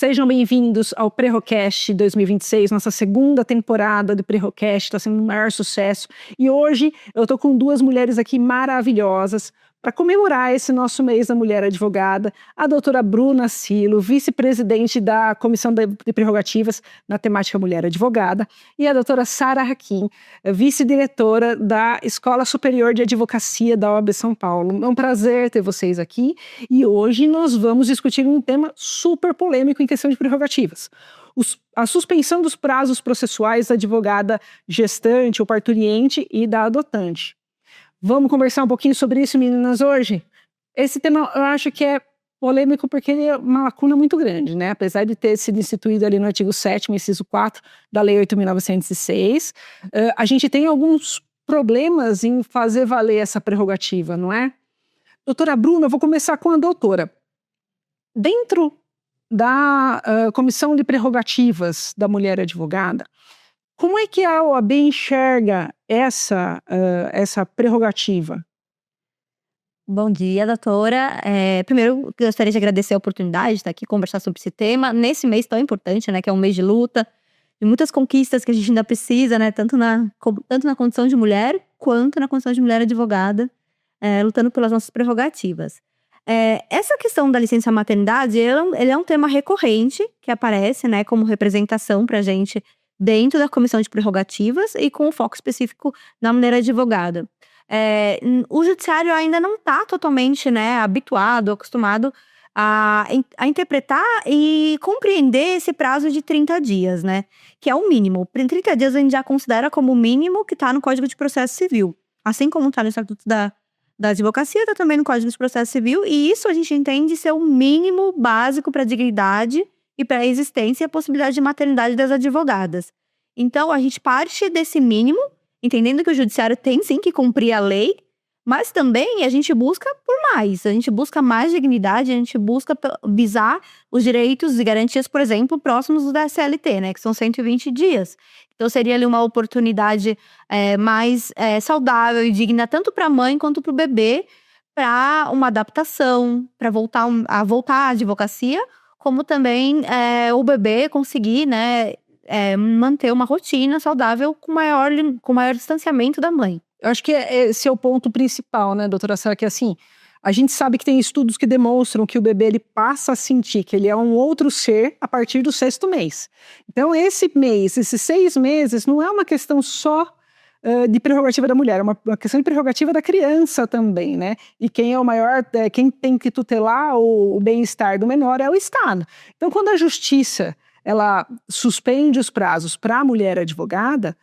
Sejam bem-vindos ao Prerrocast 2026, nossa segunda temporada de Prerrocast, está sendo um maior sucesso. E hoje eu estou com duas mulheres aqui maravilhosas para comemorar esse nosso mês da mulher advogada, a doutora Bruna Silo, vice-presidente da Comissão de Prerrogativas na temática Mulher Advogada, e a doutora Sara Hakim, vice-diretora da Escola Superior de Advocacia da OAB São Paulo. É um prazer ter vocês aqui e hoje nós vamos discutir um tema super polêmico em questão de prerrogativas. A suspensão dos prazos processuais da advogada gestante ou parturiente e da adotante. Vamos conversar um pouquinho sobre isso, meninas, hoje? Esse tema eu acho que é polêmico porque ele é uma lacuna muito grande, né? Apesar de ter sido instituído ali no artigo 7º, inciso 4 da Lei 8.906, a gente tem alguns problemas em fazer valer essa prerrogativa, não é? Doutora Bruna, eu vou começar com a doutora. Dentro da Comissão de Prerrogativas da Mulher Advogada, como é que a OAB enxerga essa prerrogativa? Bom dia, doutora. Primeiro, gostaria de agradecer a oportunidade de estar aqui conversar sobre esse tema, nesse mês tão importante, né, que é um mês de luta, de muitas conquistas que a gente ainda precisa, né, tanto na condição de mulher, quanto na condição de mulher advogada, lutando pelas nossas prerrogativas. Essa questão da licença maternidade, ele é um tema recorrente, que aparece, né, como representação para a gente dentro da Comissão de Prerrogativas e com um foco específico na mulher advogada. O judiciário ainda não está totalmente, né, habituado, acostumado a interpretar e compreender esse prazo de 30 dias, né, que é o mínimo. 30 dias a gente já considera como o mínimo que está no Código de Processo Civil. Assim como está no Estatuto da Advocacia, está também no Código de Processo Civil, e isso a gente entende ser o mínimo básico para a dignidade e para a existência e a possibilidade de maternidade das advogadas. Então, a gente parte desse mínimo, entendendo que o judiciário tem sim que cumprir a lei, mas também a gente busca por mais. A gente busca mais dignidade, a gente busca visar os direitos e garantias, por exemplo, próximos da CLT, né, que são 120 dias. Então, seria ali uma oportunidade mais saudável e digna, tanto para a mãe quanto para o bebê, para uma adaptação, para voltar à advocacia, como também o bebê conseguir, né, manter uma rotina saudável com maior distanciamento da mãe. Eu acho que esse é o ponto principal, né, doutora Sara, que assim, a gente sabe que tem estudos que demonstram que o bebê ele passa a sentir que ele é um outro ser a partir do 6º mês. Então esses 6 meses, não é uma questão só de prerrogativa da mulher, é uma questão de prerrogativa da criança também, né? E quem é o maior, quem tem que tutelar o bem-estar do menor é o Estado. Então quando a justiça ela suspende os prazos para a mulher advogada,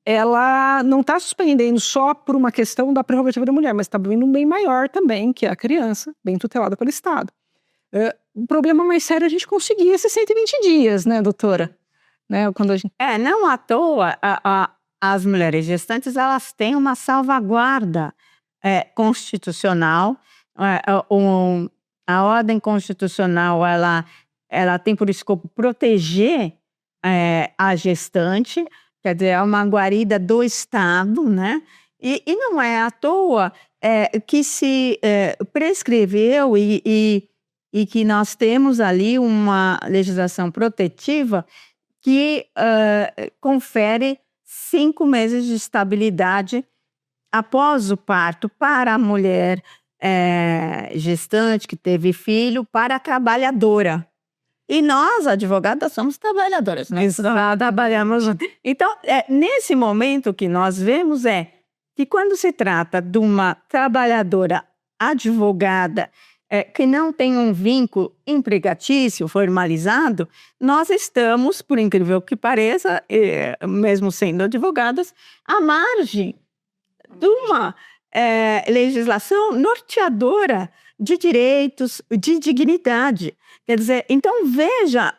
ela não está suspendendo só por uma questão da prerrogativa da mulher, mas está vendo um bem maior também, que é a criança, bem tutelada pelo Estado. O problema mais sério é a gente conseguir esses 120 dias, né, doutora? Né, quando a gente... Não à toa, as mulheres gestantes, elas têm uma salvaguarda constitucional. A ordem constitucional, ela tem por escopo proteger a gestante, quer dizer, é uma guarida do Estado, né? E não é à toa que se prescreveu e que nós temos ali uma legislação protetiva que confere 5 meses de estabilidade após o parto para a mulher gestante que teve filho, para a trabalhadora. E nós, advogadas, somos trabalhadoras, nós trabalhamos. Então, nesse momento que nós vemos que quando se trata de uma trabalhadora advogada que não tem um vínculo empregatício formalizado, nós estamos, por incrível que pareça, mesmo sendo advogadas, à margem de uma legislação norteadora de direitos, de dignidade. Quer dizer, então veja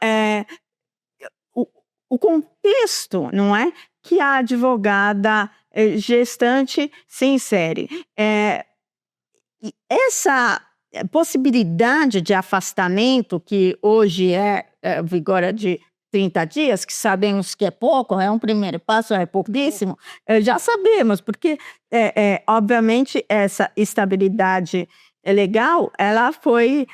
o contexto, não é? Que a advogada gestante se insere. Essa possibilidade de afastamento, que hoje vigora de 30 dias, que sabemos que é pouco, é um primeiro passo, é pouquíssimo, já sabemos, porque, obviamente, essa estabilidade legal, ela foi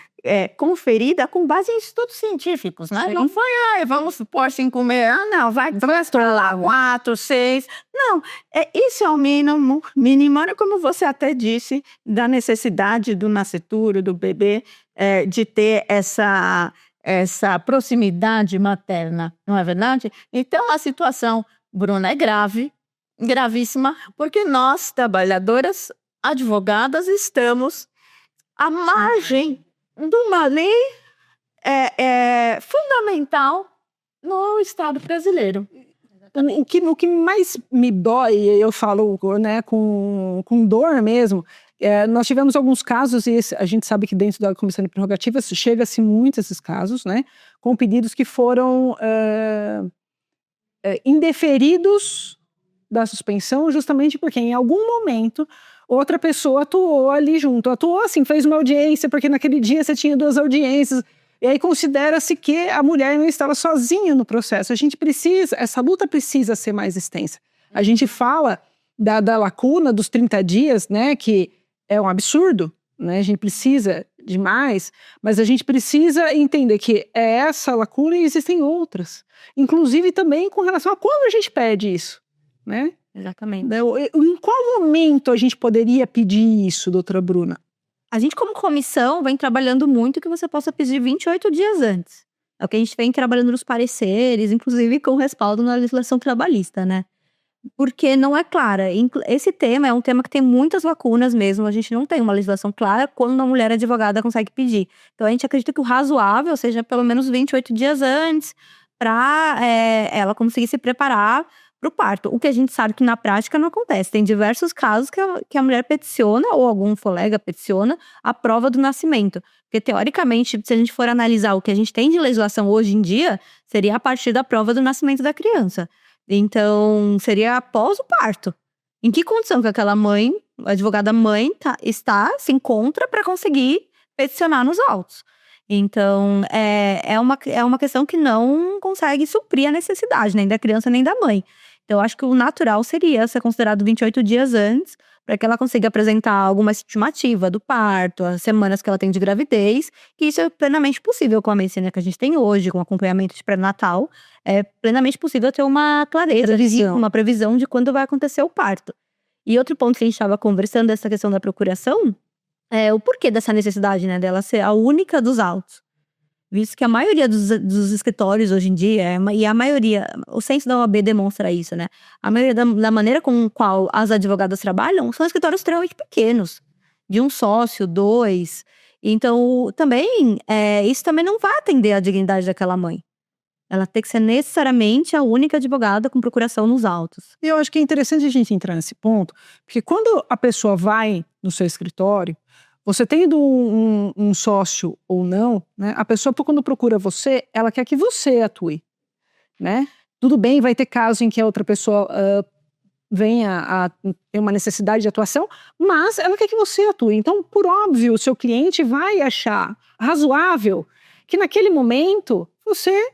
conferida com base em estudos científicos, né? Não foi, vamos supor, 5 meses, não, vai para lá, 4, 6. Não, isso é o mínimo, como você até disse, da necessidade do nascituro, do bebê, de ter essa proximidade materna, não é verdade? Então, a situação, Bruna, é grave, gravíssima, porque nós, trabalhadoras, advogadas, estamos à margem de uma lei fundamental no Estado brasileiro. O que mais me dói, eu falo, né, com dor mesmo, nós tivemos alguns casos, e a gente sabe que dentro da Comissão de Prerrogativas chega-se muito esses casos, né, com pedidos que foram indeferidos da suspensão, justamente porque em algum momento outra pessoa atuou ali junto. Atuou assim, fez uma audiência, porque naquele dia você tinha 2 audiências, e aí considera-se que a mulher não estava sozinha no processo. Essa luta precisa ser mais extensa. A gente fala da lacuna dos 30 dias, né, que é um absurdo, né, a gente precisa de mais, mas a gente precisa entender que é essa lacuna e existem outras. Inclusive também com relação a como a gente pede isso, né? Exatamente. Em qual momento a gente poderia pedir isso, doutora Bruna? A gente, como comissão, vem trabalhando muito que você possa pedir 28 dias antes. É o que a gente vem trabalhando nos pareceres, inclusive com respaldo na legislação trabalhista, né? Porque não é clara. Esse tema é um tema que tem muitas lacunas mesmo. A gente não tem uma legislação clara quando uma mulher advogada consegue pedir. Então, a gente acredita que o razoável seja pelo menos 28 dias antes para ela conseguir se preparar para o parto. O que a gente sabe que na prática não acontece. Tem diversos casos que a mulher peticiona, ou algum colega peticiona, a prova do nascimento. Porque, teoricamente, se a gente for analisar o que a gente tem de legislação hoje em dia, seria a partir da prova do nascimento da criança. Então, seria após o parto. Em que condição que aquela mãe, a advogada mãe, se encontra para conseguir peticionar nos autos? Então, é uma questão que não consegue suprir a necessidade, nem da criança nem da mãe. Então, eu acho que o natural seria ser considerado 28 dias antes, para que ela consiga apresentar alguma estimativa do parto, as semanas que ela tem de gravidez, que isso é plenamente possível com a medicina que a gente tem hoje, com acompanhamento de pré-natal, é plenamente possível ter uma clareza, uma previsão de quando vai acontecer o parto. E outro ponto que a gente estava conversando, essa questão da procuração, é o porquê dessa necessidade, né, dela ser a única dos autos. Visto que a maioria dos escritórios hoje em dia, e a maioria, o censo da OAB demonstra isso, né? A maioria da maneira com qual as advogadas trabalham são escritórios extremamente pequenos, de um sócio, 2. Então, também, isso também não vai atender a dignidade daquela mãe. Ela tem que ser necessariamente a única advogada com procuração nos autos. E eu acho que é interessante a gente entrar nesse ponto, porque quando a pessoa vai no seu escritório, você tendo um sócio ou não, né, a pessoa quando procura você, ela quer que você atue, né? Tudo bem, vai ter casos em que a outra pessoa venha a ter uma necessidade de atuação, mas ela quer que você atue. Então, por óbvio, o seu cliente vai achar razoável que naquele momento você,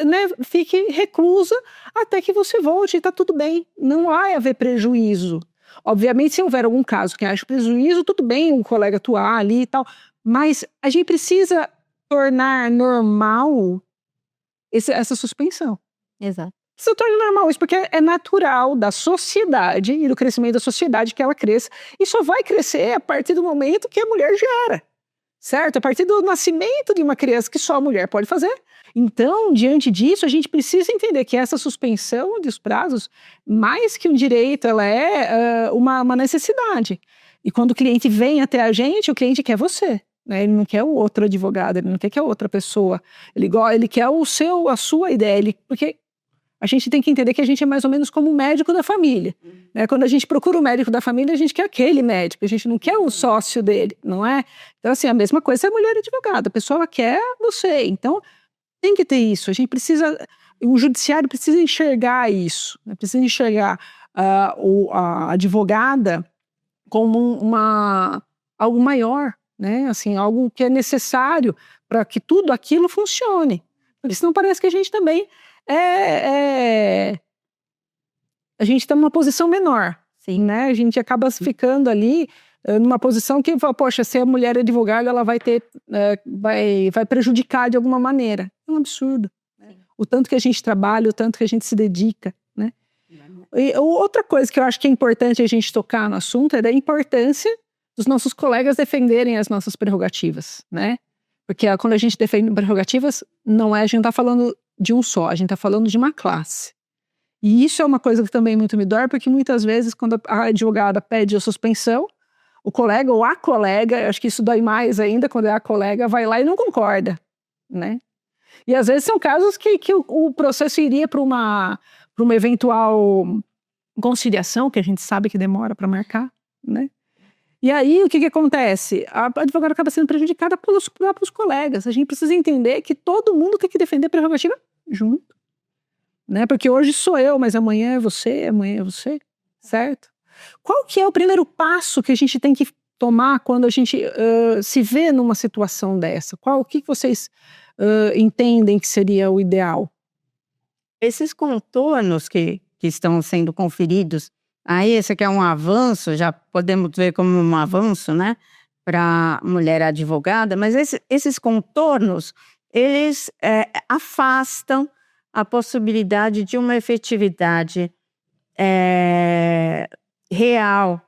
né, fique reclusa até que você volte e tá tudo bem. Não vai haver prejuízo. Obviamente, se houver algum caso que acha prejuízo, tudo bem um colega atuar ali e tal, mas a gente precisa tornar normal essa suspensão. Exato. Precisa tornar normal isso, porque é natural da sociedade e do crescimento da sociedade que ela cresça, e só vai crescer a partir do momento que a mulher gera, certo? A partir do nascimento de uma criança que só a mulher pode fazer. Então, diante disso, a gente precisa entender que essa suspensão dos prazos, mais que um direito, ela é uma necessidade. E quando o cliente vem até a gente, o cliente quer você, né? Ele não quer o outro advogado, ele não quer que a outra pessoa. Ele quer a sua ideia, porque a gente tem que entender que a gente é mais ou menos como o médico da família, né? Quando a gente procura o médico da família, a gente quer aquele médico, a gente não quer o sócio dele, não é? Então, assim, a mesma coisa é a mulher advogada, a pessoa quer você, então tem que ter isso, a gente precisa, o judiciário precisa enxergar isso, né? Precisa enxergar a advogada como algo maior, né? Assim, algo que é necessário para que tudo aquilo funcione, porque senão parece que a gente também a gente está numa posição menor, sim, né? A gente acaba ficando ali numa posição que fala, poxa, se a mulher é advogada, ela vai ter, vai prejudicar de alguma maneira. É um absurdo. O tanto que a gente trabalha, o tanto que a gente se dedica, né? E outra coisa que eu acho que é importante a gente tocar no assunto é da importância dos nossos colegas defenderem as nossas prerrogativas, né? Porque quando a gente defende prerrogativas, a gente não está falando de um só, a gente está falando de uma classe. E isso é uma coisa que também muito me dói, porque muitas vezes quando a advogada pede a suspensão, o colega ou a colega, eu acho que isso dói mais ainda quando é a colega, vai lá e não concorda, né? E às vezes são casos que o processo iria para uma eventual conciliação, que a gente sabe que demora para marcar, né? E aí, o que acontece? A advogada acaba sendo prejudicada pelos próprios colegas. A gente precisa entender que todo mundo tem que defender a prerrogativa junto, né? Porque hoje sou eu, mas amanhã é você, certo? Qual que é o primeiro passo que a gente tem que tomar quando a gente se vê numa situação dessa? O que vocês entendem que seria o ideal? Esses contornos que estão sendo conferidos, aí esse aqui é um avanço, já podemos ver como um avanço, né, para a mulher advogada, mas esses contornos, eles afastam a possibilidade de uma efetividade real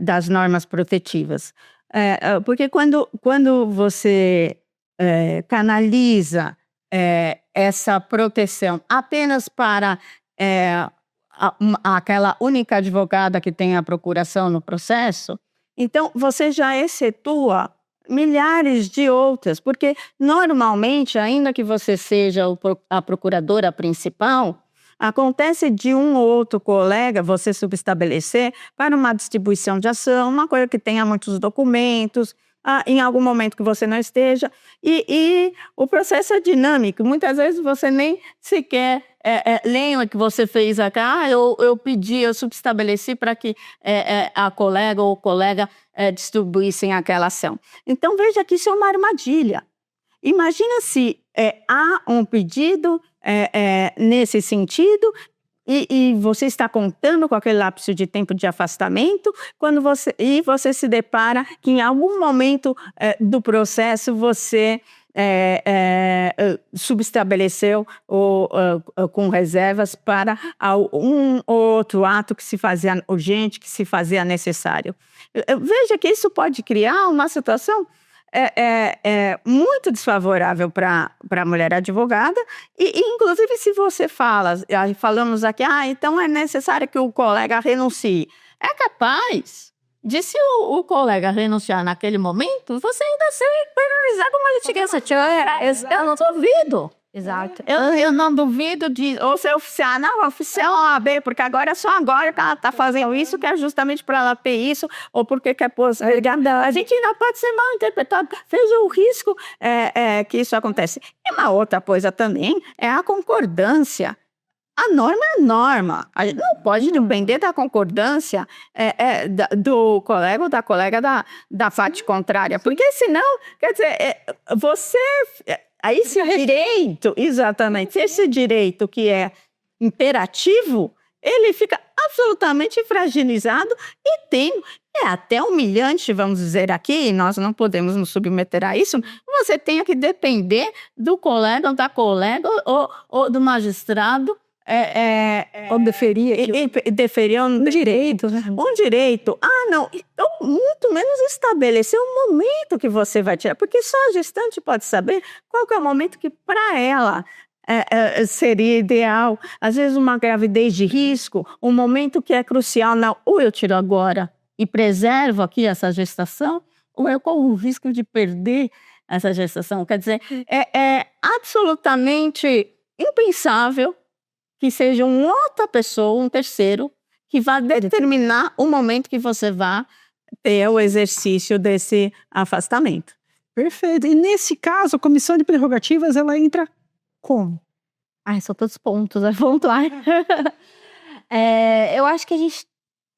das normas protetivas. Porque quando você canaliza essa proteção apenas para aquela única advogada que tem a procuração no processo, então você já excetua milhares de outras, porque normalmente, ainda que você seja a procuradora principal, acontece de um ou outro colega você subestabelecer para uma distribuição de ação, uma coisa que tenha muitos documentos, em algum momento que você não esteja, e o processo é dinâmico. Muitas vezes você nem sequer lembra que você fez aqui, eu pedi, eu subestabeleci para que a colega ou o colega distribuíssem aquela ação. Então veja que isso é uma armadilha. Imagina se há um pedido nesse sentido, e você está contando com aquele lapso de tempo de afastamento, você se depara que em algum momento do processo você subestabeleceu com reservas para um ou outro ato que se fazia urgente, que se fazia necessário. Veja que isso pode criar uma situação muito desfavorável para a mulher advogada, e inclusive se você falamos aqui, então é necessário que o colega renuncie. É capaz de, se o colega renunciar naquele momento, você ainda ser penalizado com uma litigância. Eu não duvido. Exato. Eu não duvido ou ser oficial, não, oficial OAB, porque agora só agora que ela está fazendo isso, que é justamente para ela ter isso, ou porque quer pôr. A gente ainda pode ser mal interpretado. Veja o risco que isso acontece. E uma outra coisa também é a concordância. A norma é norma. A gente não pode depender da concordância do colega ou da colega da parte contrária, porque senão, quer dizer, você. Aí esse direito, exatamente, esse direito que é imperativo, ele fica absolutamente fragilizado e é até humilhante, vamos dizer aqui, e nós não podemos nos submeter a isso, você tem que depender do colega ou da colega ou do magistrado. Ou deferir um direito, né? Um direito. Não. Então, muito menos estabelecer o momento que você vai tirar. Porque só a gestante pode saber qual que é o momento que, para ela, seria ideal. Às vezes, uma gravidez de risco, um momento que é crucial. Não, ou eu tiro agora e preservo aqui essa gestação, ou eu corro o risco de perder essa gestação. Quer dizer, é absolutamente impensável que seja uma outra pessoa, um terceiro, que vá determinar o momento que você vai ter o exercício desse afastamento. Perfeito. E nesse caso, a comissão de prerrogativas, ela entra como? São todos pontos, é pontuar. Eu acho que a gente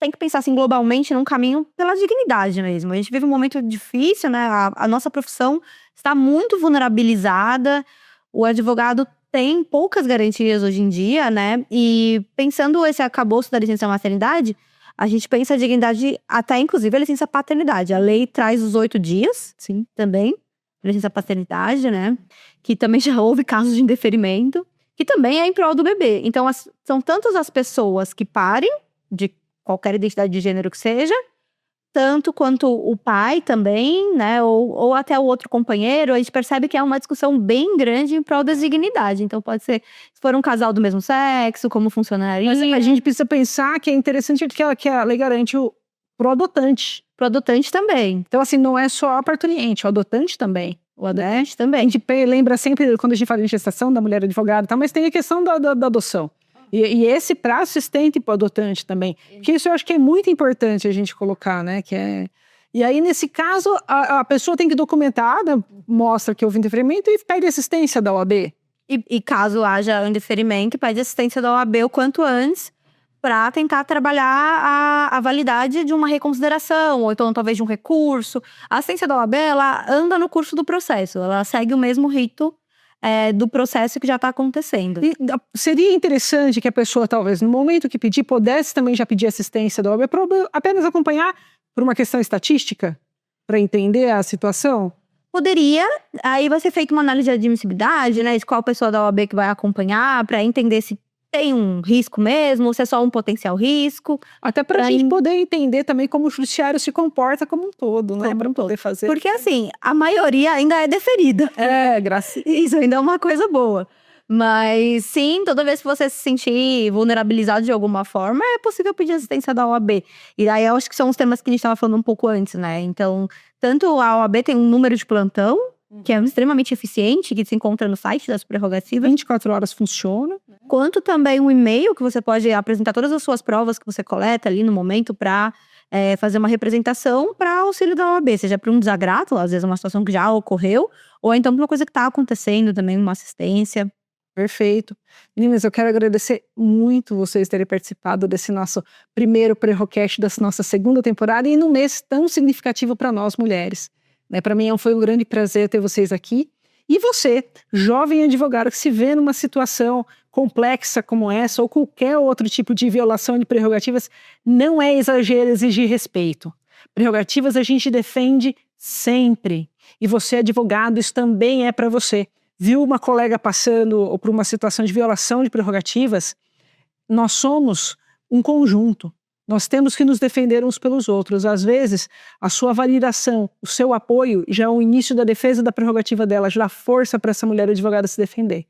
tem que pensar assim, globalmente, num caminho pela dignidade mesmo. A gente vive um momento difícil, né? A nossa profissão está muito vulnerabilizada. O advogado tem poucas garantias hoje em dia, né? E pensando esse arcabouço da licença maternidade, a gente pensa a dignidade até, inclusive, a licença paternidade. A lei traz os 8 dias, sim, também, licença paternidade, né? Que também já houve casos de indeferimento, que também é em prol do bebê. Então, são tantas as pessoas que parem, de qualquer identidade de gênero que seja, tanto quanto o pai também, né? Ou até o outro companheiro. A gente percebe que é uma discussão bem grande em prol da dignidade. Então, pode ser, se for um casal do mesmo sexo, como funcionaria. Mas a gente precisa pensar que é interessante que a lei garante pro adotante. Pro adotante também. Então, assim, não é só a parturiente, o adotante também. O adotante também. A gente lembra sempre, quando a gente fala de gestação, da mulher advogada e tal, mas tem a questão da adoção. E esse prazo se estende para o adotante também. Porque isso eu acho que é muito importante a gente colocar, né? E aí, nesse caso, a pessoa tem que documentar, né? Mostra que houve interferimento e pede assistência da OAB. E caso haja um indeferimento, pede assistência da OAB o quanto antes, para tentar trabalhar a validade de uma reconsideração, ou então talvez de um recurso. A assistência da OAB, ela anda no curso do processo, ela segue o mesmo rito do processo que já está acontecendo. E seria interessante que a pessoa, talvez, no momento que pedir, pudesse também já pedir assistência da OAB, para apenas acompanhar por uma questão estatística, para entender a situação? Poderia, aí vai ser feita uma análise de admissibilidade, né, de qual pessoa da OAB que vai acompanhar, para entender se tem um risco mesmo, ou se é só um potencial risco. Até para a gente poder entender também como o judiciário se comporta como um todo, né? Para poder fazer. Porque assim, a maioria ainda é deferida. Graças. Isso ainda é uma coisa boa. Mas sim, toda vez que você se sentir vulnerabilizado de alguma forma, é possível pedir assistência da OAB. E aí eu acho que são os temas que a gente estava falando um pouco antes, né? Então, tanto a OAB tem um número de plantão, que é extremamente eficiente, que se encontra no site das prerrogativas. 24 horas funciona. Quanto também um e-mail que você pode apresentar todas as suas provas que você coleta ali no momento para fazer uma representação para auxílio da OAB, seja para um desagrato, às vezes uma situação que já ocorreu, ou então para uma coisa que está acontecendo também, uma assistência. Perfeito. Meninas, eu quero agradecer muito vocês terem participado desse nosso primeiro Prerrocast da nossa segunda temporada e num mês tão significativo para nós mulheres. Para mim foi um grande prazer ter vocês aqui. E você, jovem advogado que se vê numa situação complexa como essa ou qualquer outro tipo de violação de prerrogativas, não é exagero exigir respeito. Prerrogativas a gente defende sempre. E você, advogado, isso também é para você. Viu uma colega passando por uma situação de violação de prerrogativas? Nós somos um conjunto. Nós temos que nos defender uns pelos outros. Às vezes, a sua validação, o seu apoio, já é o início da defesa da prerrogativa dela, já dá força para essa mulher advogada se defender.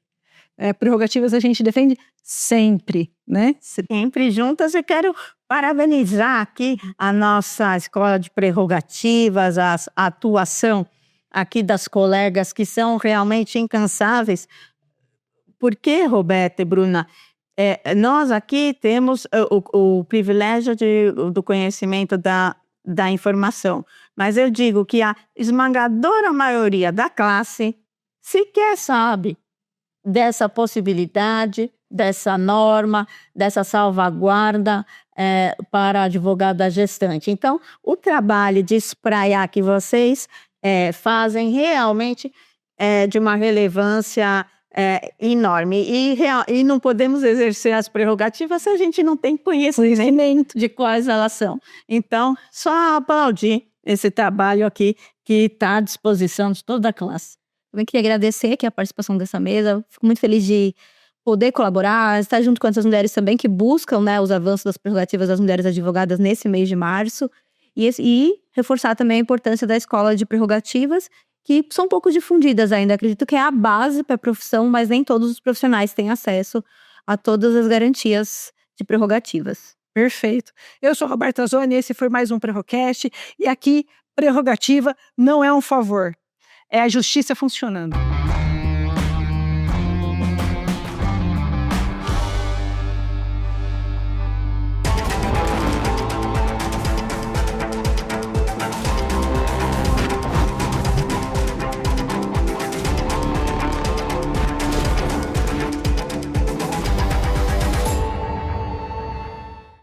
Prerrogativas a gente defende sempre, né? Sempre juntas. Eu quero parabenizar aqui a nossa Escola de Prerrogativas, a atuação aqui das colegas que são realmente incansáveis. Por quê, Roberta e Bruna? Nós aqui temos o privilégio do conhecimento da informação, mas eu digo que a esmagadora maioria da classe sequer sabe dessa possibilidade, dessa norma, dessa salvaguarda para a advogada gestante. Então, o trabalho de espraiar que vocês fazem realmente de uma relevância enorme. E não podemos exercer as prerrogativas se a gente não tem conhecimento de quais elas são. Então, só aplaudir esse trabalho aqui que está à disposição de toda a classe. Também queria agradecer aqui a participação dessa mesa. Fico muito feliz de poder colaborar, estar junto com essas mulheres também que buscam, né, os avanços das prerrogativas das mulheres advogadas nesse mês de março. E reforçar também a importância da escola de prerrogativas, que são pouco difundidas ainda. Acredito que é a base para a profissão, mas nem todos os profissionais têm acesso a todas as garantias de prerrogativas. Perfeito. Eu sou Roberta Zoni, esse foi mais um Prerrocast. E aqui, prerrogativa não é um favor, é a justiça funcionando.